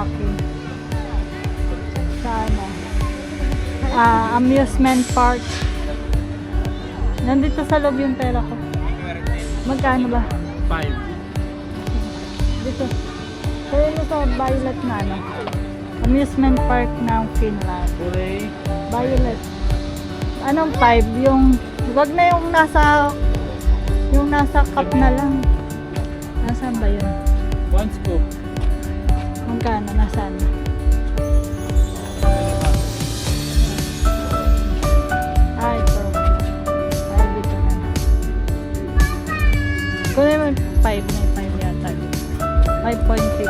Kentucky. Sana. Amusement park. Nandito sa loob yung pera ko. Magkano ba? 5. Dito. Kaya na sa Violet na ano. Amusement park ng Finland. Kulay. Violet. Anong 5? Yung, wag na yung nasa cup na lang. Nasaan ba yun? 1 scoop. Magkano? Nasaan? Ah, ito. Ay, dito na. Kung naman 5, may 5 yata. 5.50.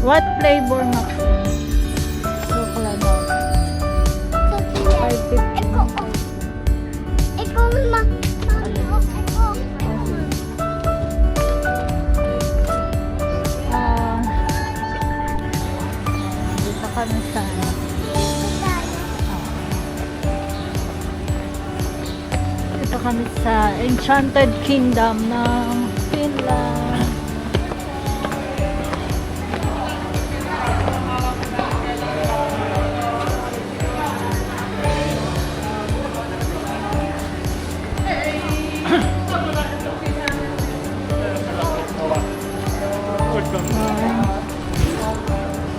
What flavor, Max? Chocolate. 5.50. Dito kami sa dito kami sa Enchanted Kingdom ng Finland.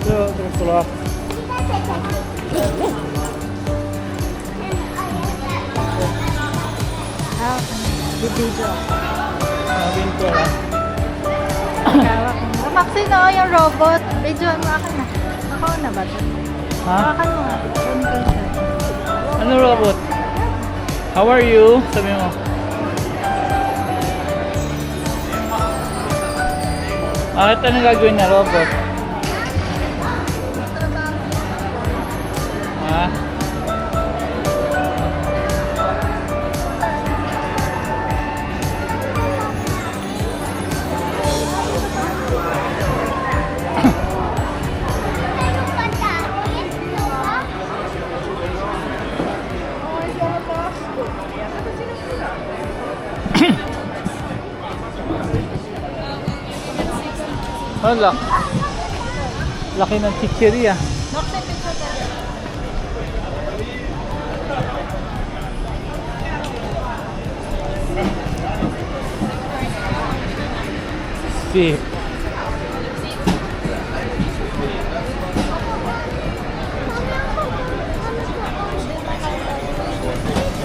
Tervetuloa. Bibidyo. Pinto lang. Maxi na yung robot. Video mo akin na. Ako na ba ito? Ha? Akin mo nga. Ano robot? How are you? Sabi mo. Bakit ano gagawin na robot? Ha? Hala. Laki ng chicheria. Si.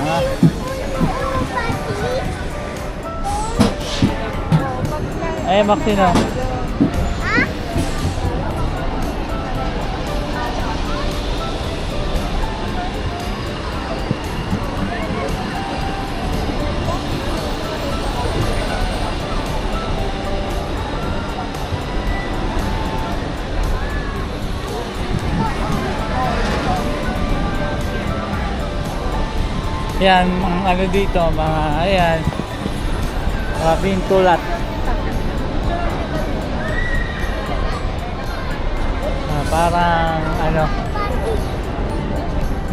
Ha? Ay, Maxino. Yan, ang ano dito, mga, ayan, mga pintulat. Parang, ano,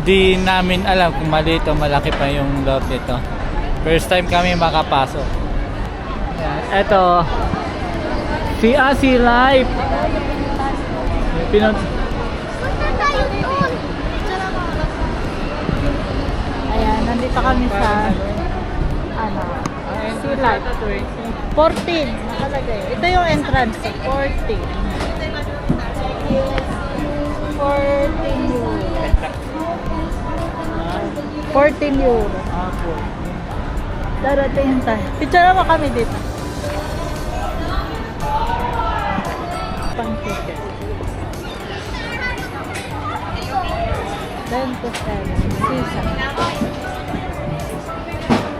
di namin alam kung maliit o malaki pa yung loob nito. First time kami makapasok. Ayan, eto, si Asi Life. Ayan, nandito kami sa ano, Sea Life. 14 nakalagay. Ito yung entrance, 14. 14 euro. 14 euro. Darating tayo. Picture mo kami dito. Pang ticket. 10 to 7. Season.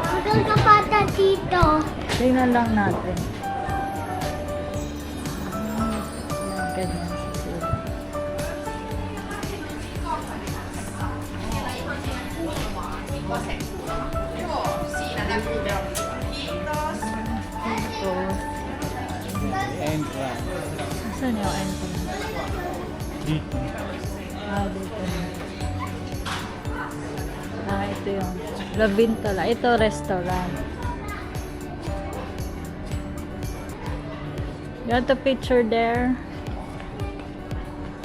Hanggang kapata dito. Tingnan lang natin. Ganyan. Ito. Entrance. Saan yung entrance? Dito. Dito na. Ito yung La Vintola. Ito restaurant. You want to picture there?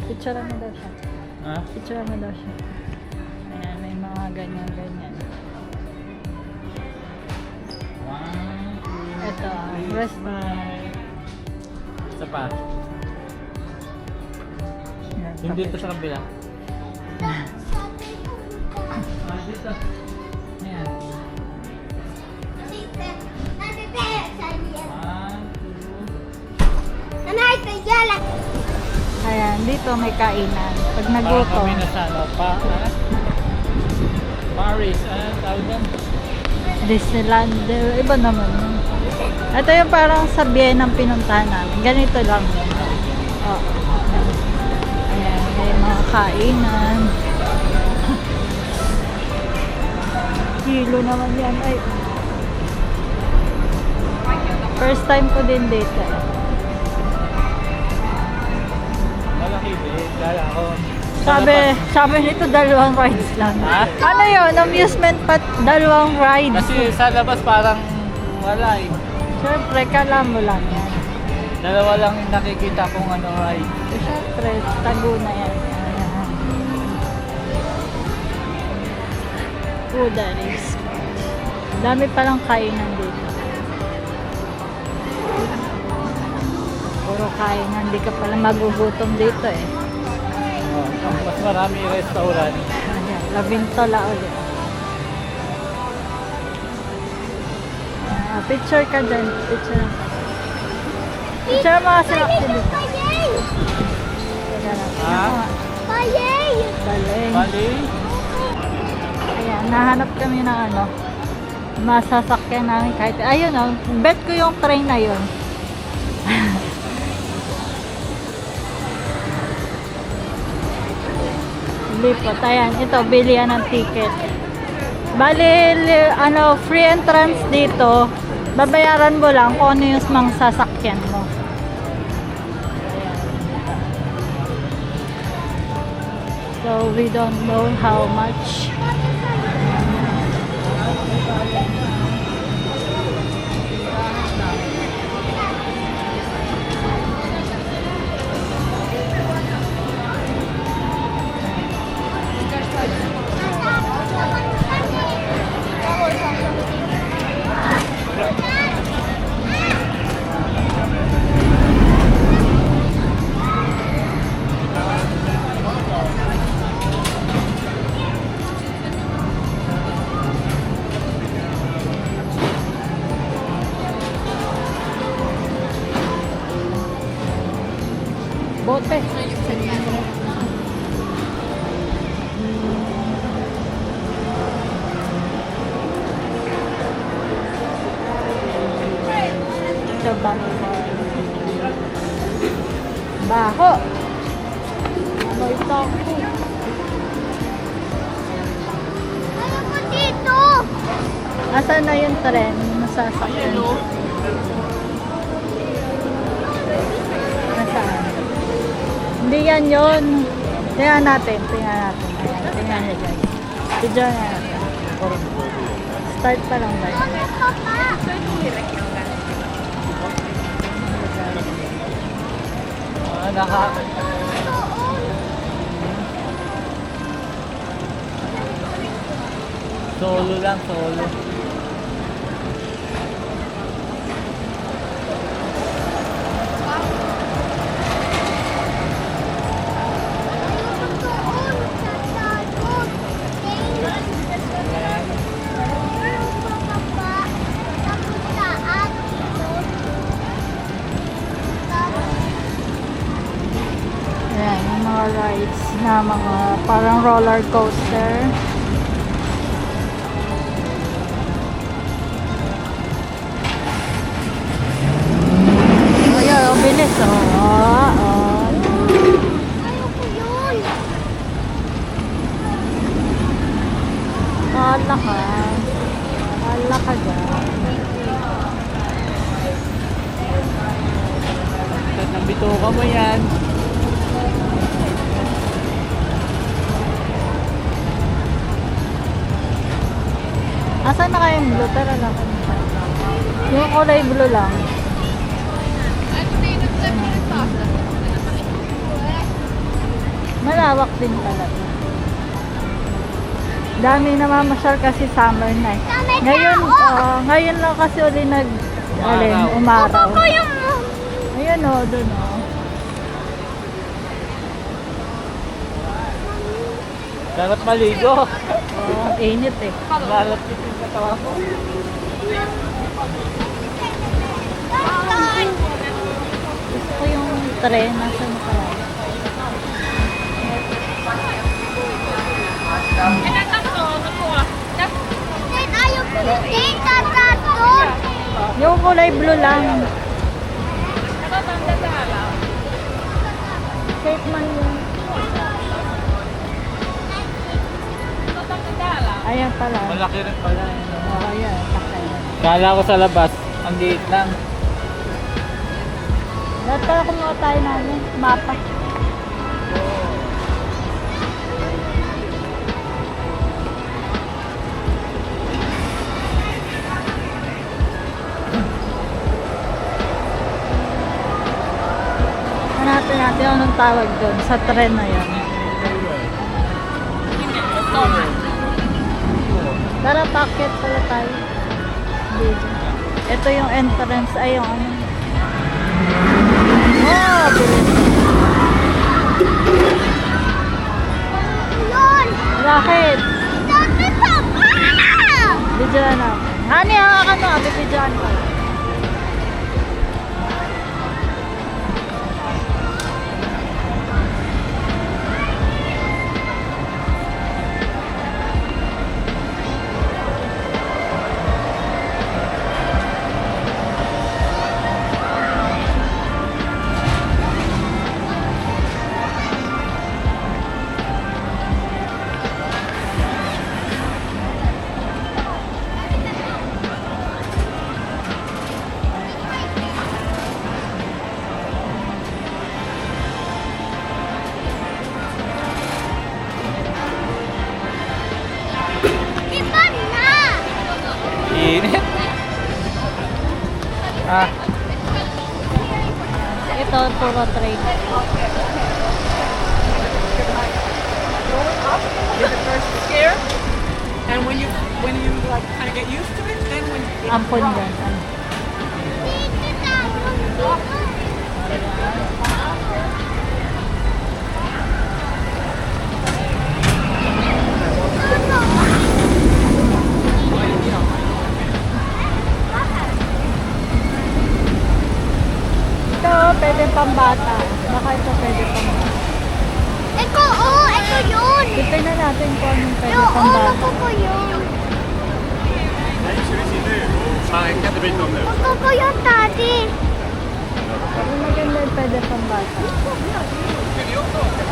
Picture mo daw siya. Ha? Picture mo daw siya. Ayan, may mga ganyan-ganyan. Ito, restaurant. Isa pa. Ayan, Yung dito sa kabila. Ah, dito. Ayan. Ayan, dito may kainan. Pag Parang nagutom. kami na sa ano pa. Paris. Ano tawag doon? Disneyland. Iba naman yun. Ito yung parang sa Vienna ang pinuntahan namin. Ganito lang. Oh. Ayan, may mga kainan. Kilo naman yan. Ay. First time ko din dito. Malaki din. Kala ko. Sabi nito dalawang rides lang. Ha? Ano yun? Amusement park, dalawang rides. Kasi sa labas parang wala eh. Siyempre, kala mo lang yan. Dalawa lang yung nakikita kong ano ride. Siyempre, tago na yan. Ayan. Food is. Dami palang kainan dito. Puro kainan. Hindi ka pala magugutom dito eh. Oh, mas marami restaurant. Ayan, Labintola ulit. Picture ka dyan. Picture. Picture mo kasi ako dito. Ha? Baling. Bali? Ayan, nahanap kami ng ano, masasakyan namin kahit, ayun o, bet ko yung train na yun. Lipot, ayan, ito, bilihan ng ticket. Bali, ano, free entrance dito, babayaran mo lang kung ano yung mga sasakyan mo. So, we don't know how much. Bote. Ito baho. May taco. Asan na yung tren? Masasakyan. Nasaan? Hindi yan yun. Tingnan natin. Ayan, tingnan nyo guys. Video na natin. Start pa lang ba yun? Solo lang, solo. Ayan, yung mga rides na mga parang roller coaster. Ayan, ang bilis oh. Kala ka dyan. Nabito ka mo yan. Asan na kayong blue? Tara lang. Yung kulay blue lang. Malawak din talaga. Dami namamasyal kasi summer na eh. Ngayon, ngayon lang kasi uli umaraw. Ako yung... Ayun o, dun o. Sarap maligo. Oh, init eh. Lalapit yung katawan ko. Gusto ko yung tren. Nasaan kaya? Ayaw ko yung tatatun. Yung kulay blue lang. Safe man yun. Ayan pala. Malaki rin pala. Oo, ayan. Laki. Kala ko sa labas, ang liit lang. Dapat pala kumuha tayo namin. Mapa. Hanapin natin anong tawag doon sa tren na yan. Tara, packet pala tayo. Dito. Ito yung entrance. Ay, yung ano. Wow! Yun! Bakit? Tatatun! Bidyoan natin. Hani, hawakan mo. Bibidyoan ko. Iba na! Init. Ah, Ito, puro train. Get the first scare, and when you like kind of get used to it, then when you Ampon yan. Dito tayo. Ito, pwede pambata. Baka ito pwede pambata. Eko, oo, eko yun. Tignan natin kung anong pwede Oo, pambata. ako ko yun. Ako ko yun, Daddy. Ang maganda yung pwede pambata.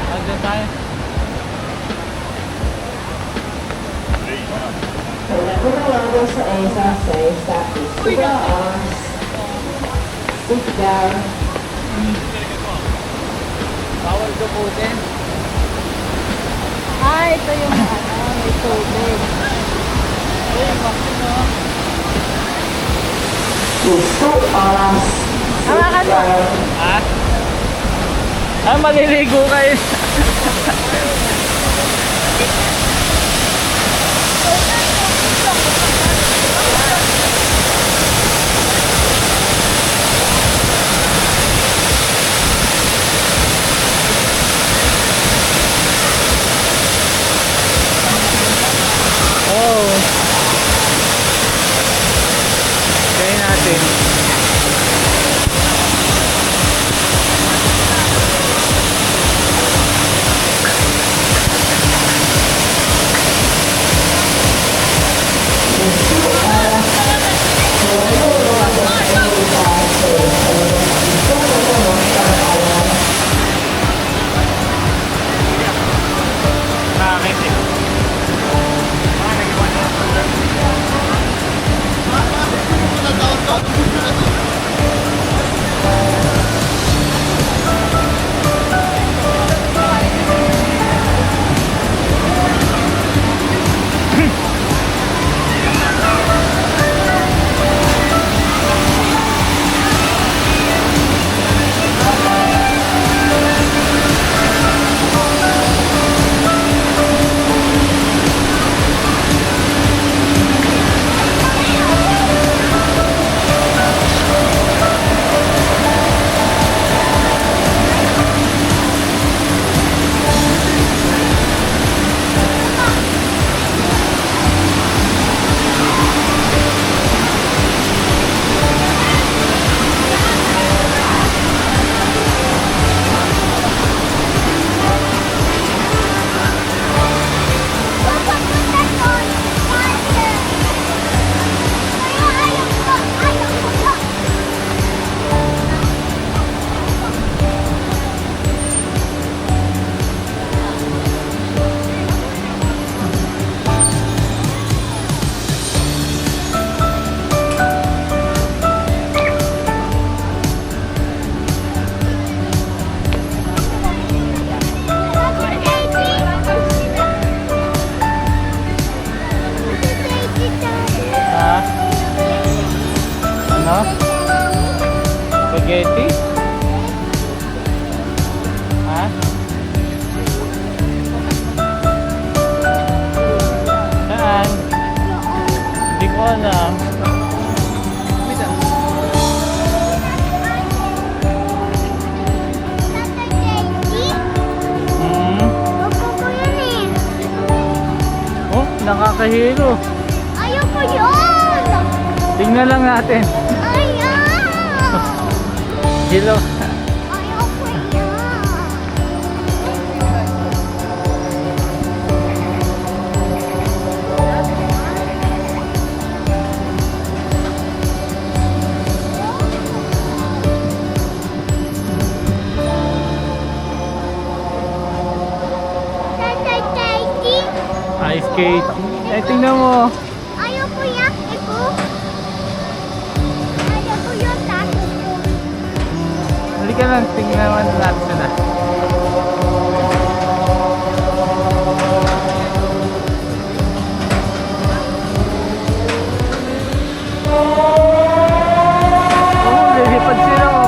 andun tayo. Pumalago sa ESA sa Isabela Sit down. Bawal dukutin. Ito yung ano, may tubig. Ayun, bakit no? Gusto oras. Hawakan mo. Ah? Ah, maliligo kayo. Oh. Kaya natin. Ano? Spaghetti? Ha? Saan? Hindi ko alam. Tatay Daddy? Hmm? Opo ko yun eh. Oh, nakakahilo. Ayoko yun! Tingnan lang natin. Ayaw! Hilo. Ayoko yun! Tatay Daddy? Ice skate. Eh, tingnan mo. Ayoko yan, ito. Ayoko yun, tato ko. Halika lang, tingnan natin na. Oh, lilipad sila oh.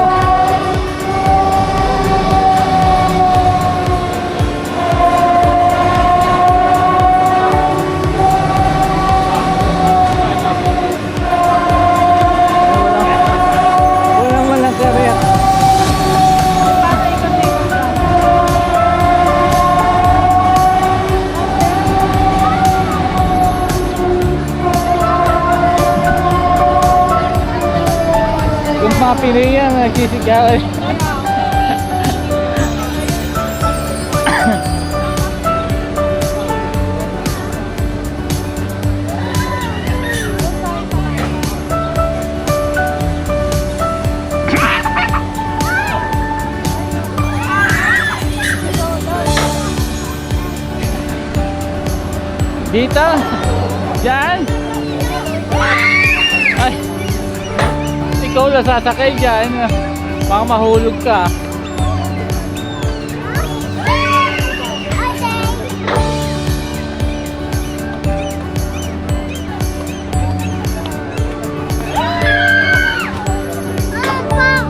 Walang walang karet. Kung mapili yan, nagsisigaw eh. Dito? Diyan? Ay! Ikaw lang sasakay dyan. Baka mahulog ka.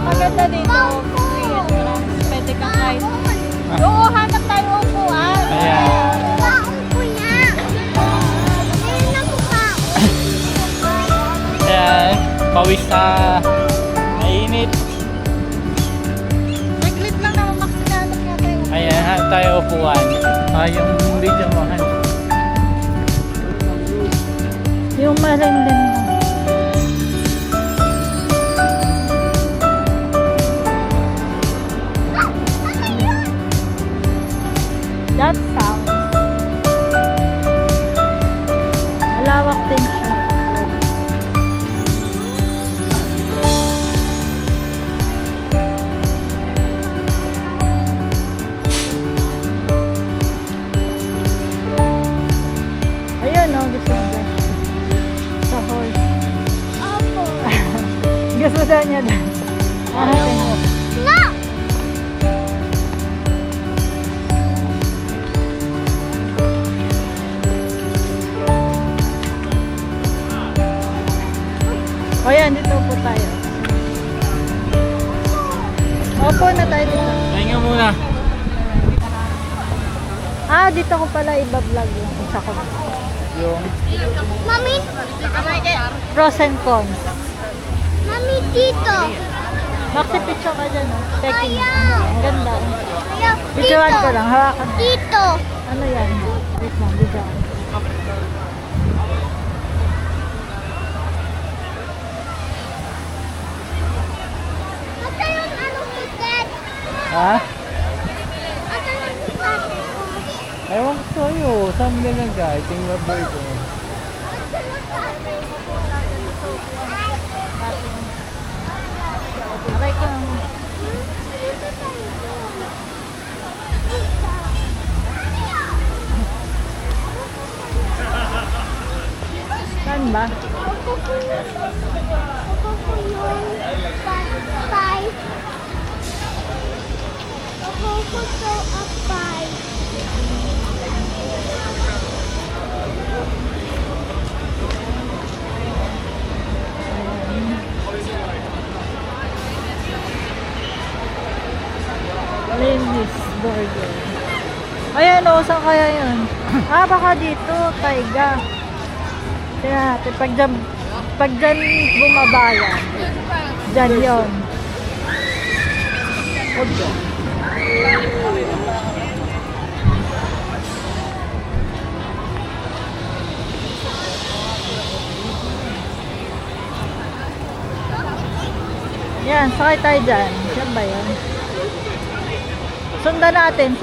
Maganda dito. Pwede kang kahit. Oo, hanap tayo upuan. Ayan. Ayan. Pawis na mainit. Naglit lang naman maksikanap nga tayo. Ayan, hanap tayo upuan. Yung video mo, han. Yung marimlim mo. That sound. Malawak din siya. Ayun o, gusto mo dyan. Sa horse. Gusto daw niya dyan. Hahanapin mo. O yan, dito po tayo. Opo na tayo dito. Pahinga muna. Ah, dito ko pala iba-vlog yung isa ko. Yung Mami, Pros and cons. mami dito. Maxi picture ka dyan, oh. Peking. Ayaw. Ang ganda. Ayaw, Picturean dito. ko lang, hawakan mo. Dito. Ano yan? Wait lang, video. Ate yung ano ticket? ha? Ate yung ticket? Ewan ko sa'yo. Saan mo nilagay? Tingnan ba ito? Aray ko. Saan ba? Ako po yun. Five. Ako po so up five. burger. Ayan o, saan kaya yun? Ah, baka dito, Taiga. Tingnan natin, pag dyan bumaba yan. Dyan yun. Okay. Yan, sakay tayo dyan. Yan ba yun? Sundan natin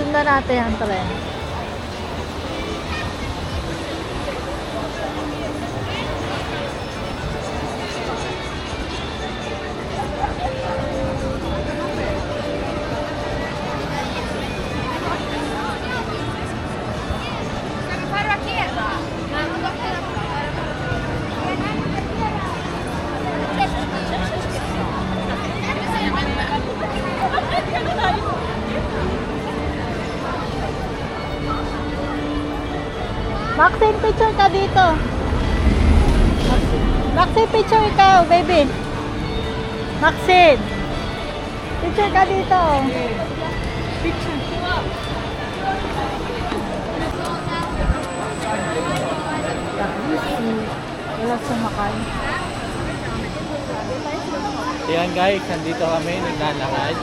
ang tren. Maxine, picture ka dito. Maxine, picture ikaw, baby. Maxine. Picture ka dito. Picture. Wala sumakay. Ayan guys, nandito kami, naglalakad.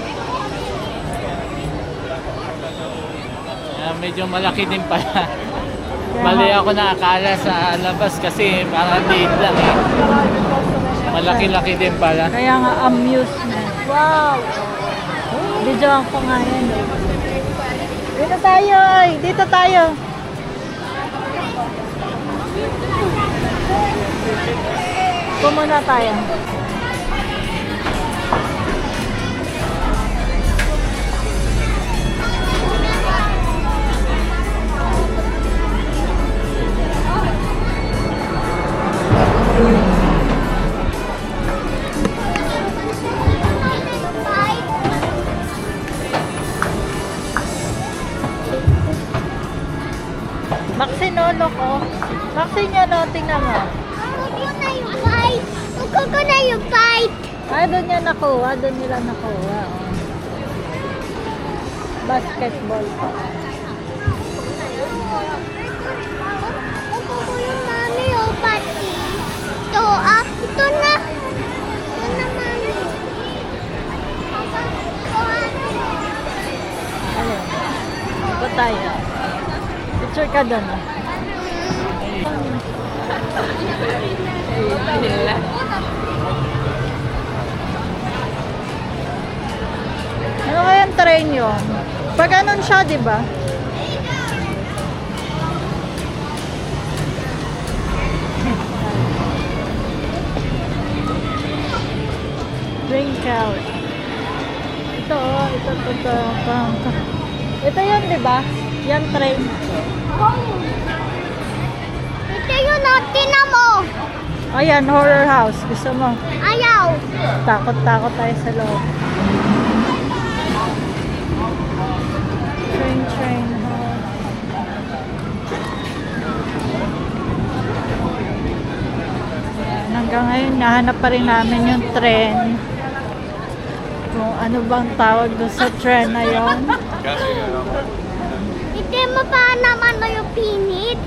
Medyo malaki din pala. Mali ako nakakala sa labas kasi parang liit lang eh. Malaki-laki din pala. Kaya nga amusement. Wow! Videoan ko nga yan. Dito tayo! Dito tayo! Pumuna tayo. Maxine, no, loko. Maxine yan, no, tingnan mo. Kuko ko na yung fight. Ay, doon niya nakuha. Doon nila nakuha. Oh. Basketball pa. Kuko ko yung mami o pati. Ito, ito na. Ito na, mami. Alin? Ito tayo. Picture ka doon, oh. Ano kayang train yun? Pag ganun siya, di ba? Drink out. Ito, ito. Ito yun, di ba? Yan train. Ito yung natina mo. Ayan, horror house. Gusto mo? Ayaw. Takot-takot tayo sa loob. Train. Ayan, hanggang ngayon, nahanap pa rin namin yung tren. Kung ano bang tawag doon sa tren na yon. Ito mo pa naman yung pinit.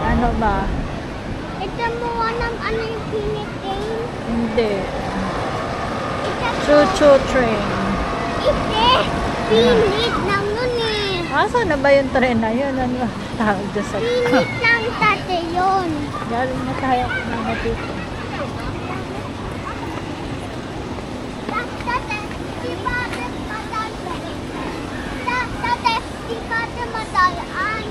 Ano ba? Ito mo ano yung pinit game. Hindi. Ito Choo-choo train. pinit lang nun eh. Asa na ba yung tren na yun? Ano tawag doon sa Pinit lang tate yun. galing na tayo na dito. Tate, di ba tate, di ba madalaan?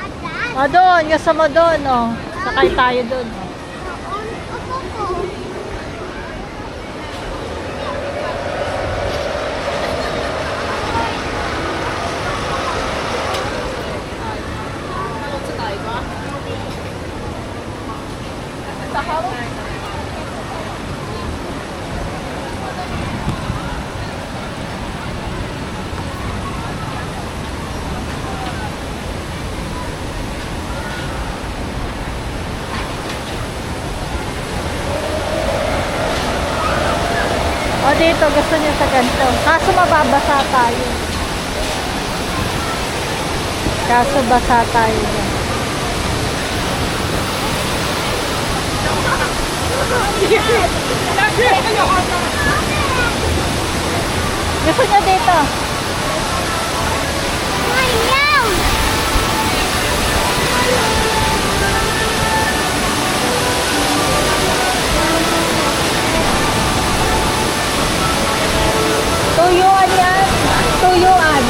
Adan? O doon, kasama doon, oh. Sakay tayo doon. Ako. O dito, gusto niya sa ganito. Kaso mababasa tayo. Kaso basa tayo dyan. Gusto niya dito. Ayaw! Tuyuan yan. Tuyuan.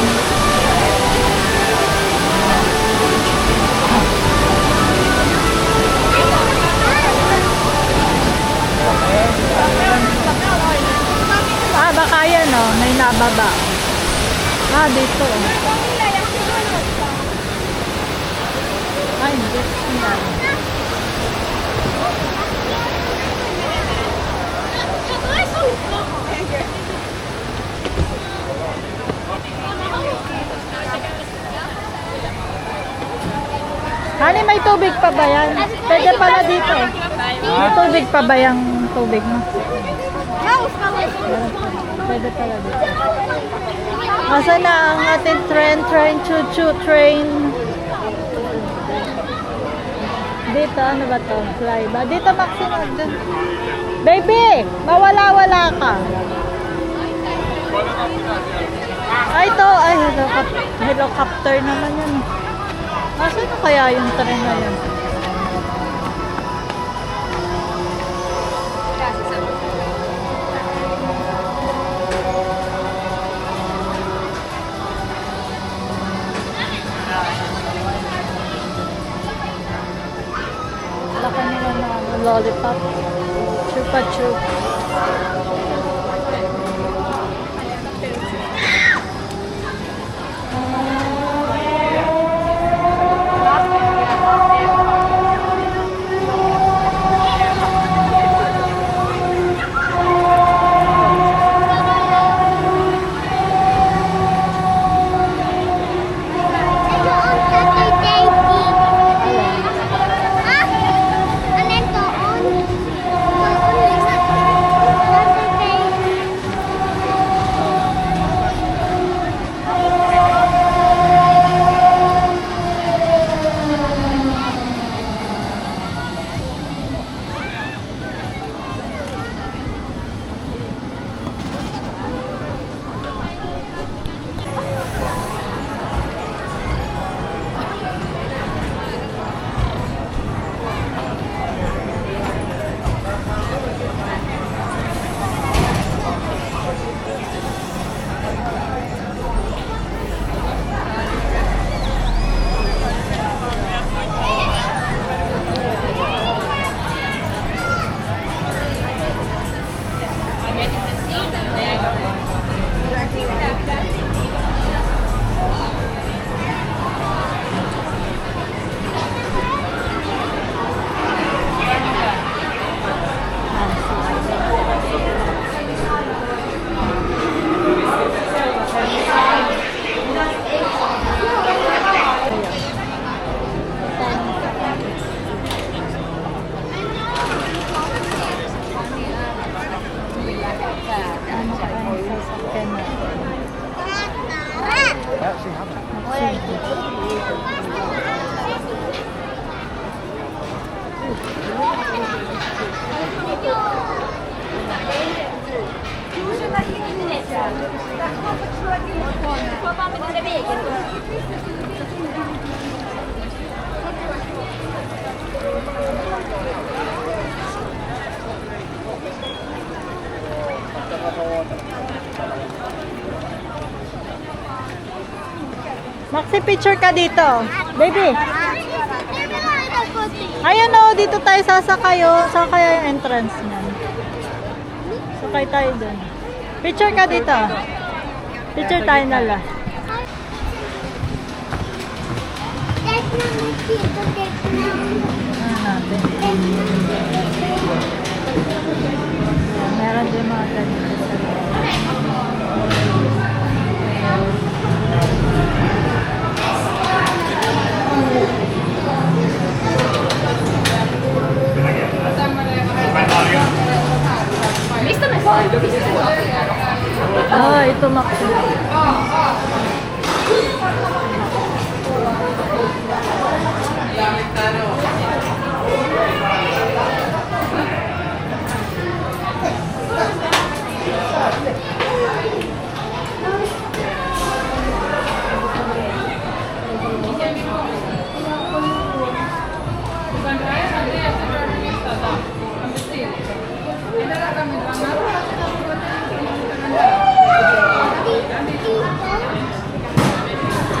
Ah, baka yan oh. May nababa. Ah, dito. Ay, hindi. Yan. Hani, may tubig pa ba yan? Pwede pala dito. May tubig pa ba yung tubig mo? Pwede pala dito. Asa na ang ating train, choo-choo train? Dito, ano ba to? Fly ba? Dito, maximum. Baby, mawala-wala ka. Ay, ito. Ay, helicopter naman yan. Asa na kaya yung train na yun? Laka nila na lollipop. Chupa chup. Maxi, picture ka dito. Baby. Ayan o, dito tayo sasakay o. Saan kaya yung entrance niyan? Sakay tayo dun. Picture ka dito. Picture tayo nala. Natin. Meron din mga ganito sa ito Maxi.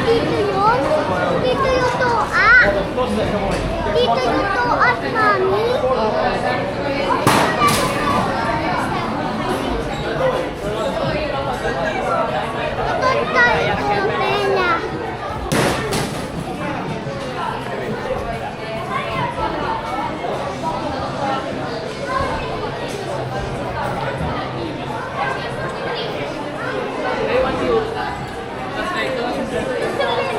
Dito yun. Dito yung toa. Dito yung toa, mami. Ito tayo yung pena.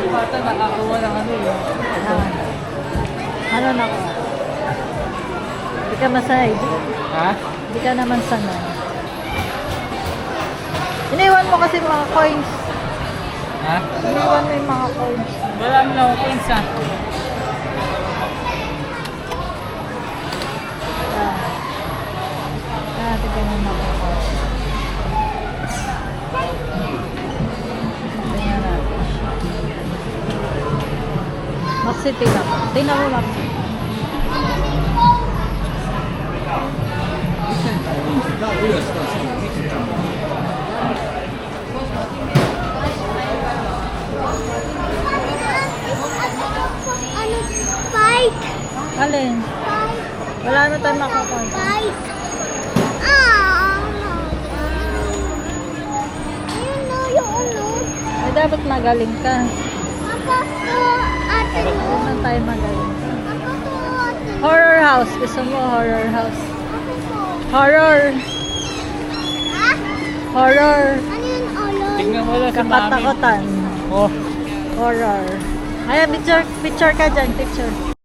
Bata nakakuha ng ano yun. Ano na ko? Hindi ka masanay. Ha? Hindi ka naman sanay. Iniwan mo kasi mga coins. Ha? Iniwan mo yung mga coins. Wala mo lang ako pinsa. Tignan mo mga coins. Tingnan natin. Maxi, tingnan mo. Tingnan mo, Maxi. Ano? Fight. Alin? Fight. Wala na tayong makakoin. Fight. Ah. Ayun na yung ano. Ay, dapat magaling ka. Ako to, ate mo. Huwag na tayo magaling. Ako to, ate mo. Horror house. Gusto mo horror house? Ako to. Horror. Ha? Horror. Ano yun, olon? Tignan mo lang si mami. Kakatakutan. Oh. Horror. Ay, picture ka dyan. Picture.